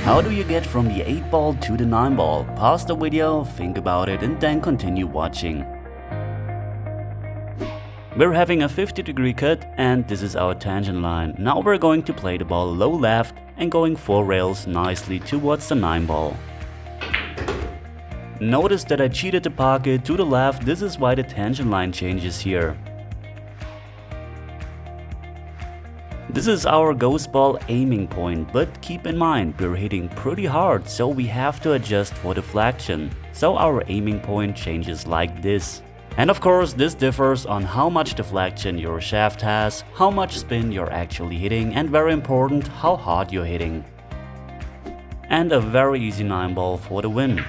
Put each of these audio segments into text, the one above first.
How do you get from the 8 ball to the 9 ball? Pause the video, think about it, and then continue watching. We're having a 50-degree cut and this is our tangent line. Now we're going to play the ball low left and going 4 rails nicely towards the 9 ball. Notice that I cheated the pocket to the left, this is why the tangent line changes here. This is our ghost ball aiming point, but keep in mind we're hitting pretty hard, so we have to adjust for deflection. So our aiming point changes like this. And of course this differs on how much deflection your shaft has, how much spin you're actually hitting, and very important, how hard you're hitting. And a very easy 9 ball for the win.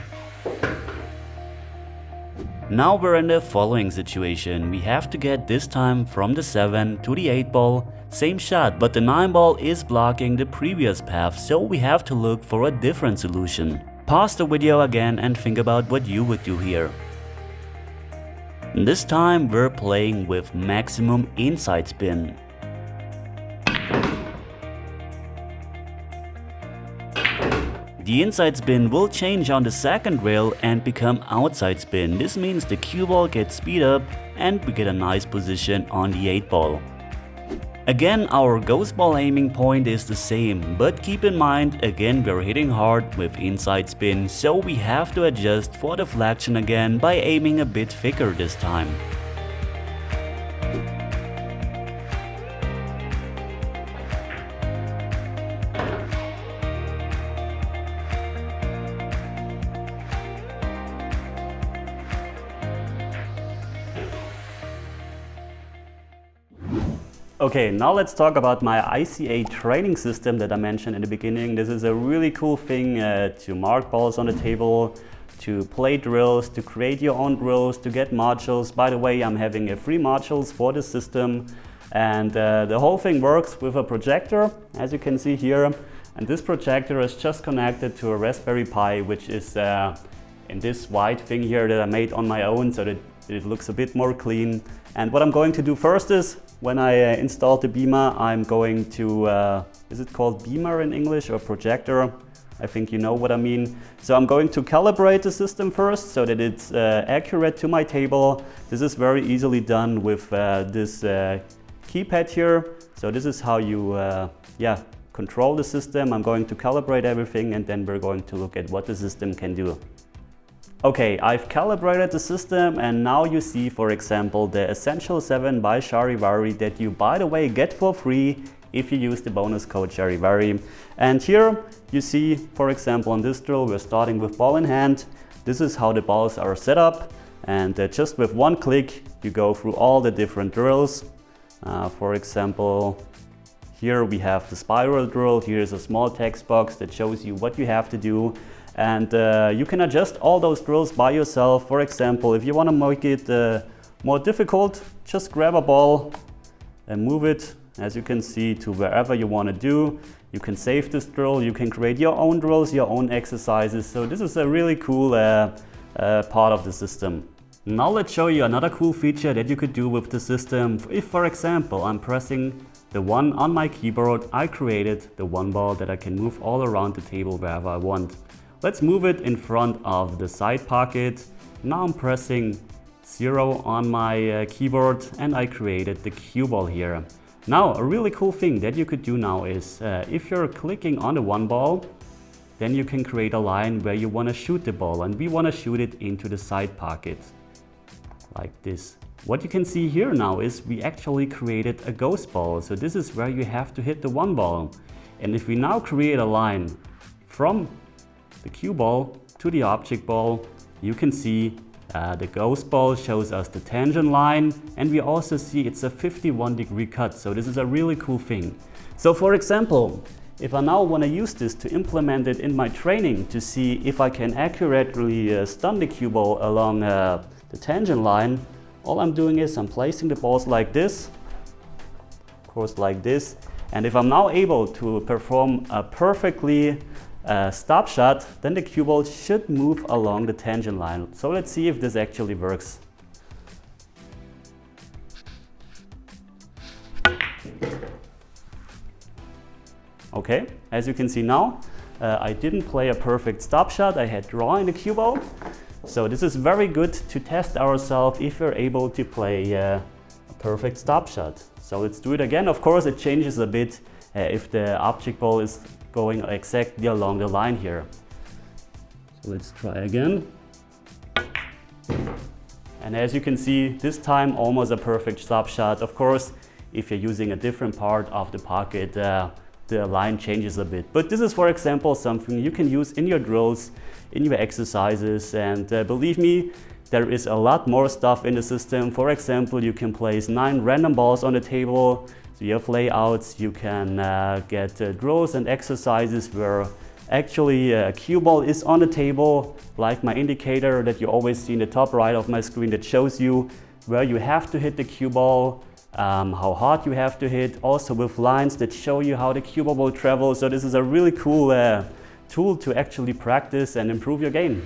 Now we're in the following situation. We have to get this time from the 7 to the 8 ball. Same shot, but the 9 ball is blocking the previous path, so we have to look for a different solution. Pause the video again and think about what you would do here. This time we're playing with maximum inside spin. The inside spin will change on the second rail and become outside spin. This means the cue ball gets speed up and we get a nice position on the 8 ball. Again, our ghost ball aiming point is the same, but keep in mind, again we're hitting hard with inside spin, so we have to adjust for deflection again by aiming a bit thicker this time. Okay, now let's talk about my ICA training system that I mentioned in the beginning. This is a really cool thing to mark balls on the table, to play drills, to create your own drills, to get modules. By the way, I'm having free modules for this system, and the whole thing works with a projector, as you can see here. And this projector is just connected to a Raspberry Pi, which is in this white thing here that I made on my own, so that it looks a bit more clean. And what I'm going to do first is, when I install the beamer, I'm going to, is it called beamer in English or projector? I think you know what I mean. So I'm going to calibrate the system first so that it's accurate to my table. This is very easily done with this keypad here. So this is how you control the system. I'm going to calibrate everything and then we're going to look at what the system can do. Okay, I've calibrated the system and now you see, for example, the Essential 7 by Sharivari that you, by the way, get for free if you use the bonus code Sharivari. And here you see, for example, on this drill, we're starting with ball in hand. This is how the balls are set up, and just with one click, you go through all the different drills. For example, here we have the spiral drill. Here's a small text box that shows you what you have to do. And you can adjust all those drills by yourself. For example, if you want to make it more difficult, just grab a ball and move it, as you can see, to wherever you want to do. You can save this drill, you can create your own drills, your own exercises. So this is a really cool part of the system. Now let's show you another cool feature that you could do with the system. If, for example, I'm pressing the 1 on my keyboard, I created the 1 ball that I can move all around the table wherever I want. Let's move it in front of the side pocket. Now I'm pressing 0 on my keyboard and I created the cue ball here. Now a really cool thing that you could do now is if you're clicking on the 1 ball, then you can create a line where you want to shoot the ball, and we want to shoot it into the side pocket like this. What you can see here now is we actually created a ghost ball. So this is where you have to hit the 1 ball. And if we now create a line from the cue ball to the object ball, you can see the ghost ball shows us the tangent line, and we also see it's a 51-degree cut. So this is a really cool thing. So for example, if I now want to use this to implement it in my training to see if I can accurately stun the cue ball along the tangent line, all I'm doing is I'm placing the balls like this, of course like this, and if I'm now able to perform a perfectly stop shot, then the cue ball should move along the tangent line. So let's see if this actually works. Okay, as you can see now, I didn't play a perfect stop shot. I had draw in the cue ball. So this is very good to test ourselves if we're able to play a perfect stop shot. So let's do it again. Of course, it changes a bit if the object ball is going exactly along the line here. So let's try again. And as you can see, this time almost a perfect stop shot. Of course, if you're using a different part of the pocket, the line changes a bit. But this is, for example, something you can use in your drills, in your exercises, and believe me, there is a lot more stuff in the system. For example, you can place 9 random balls on the table. So you have layouts, you can get drills and exercises where actually a cue ball is on the table, like my indicator that you always see in the top right of my screen that shows you where you have to hit the cue ball, how hard you have to hit, also with lines that show you how the cue ball will travel. So this is a really cool tool to actually practice and improve your game.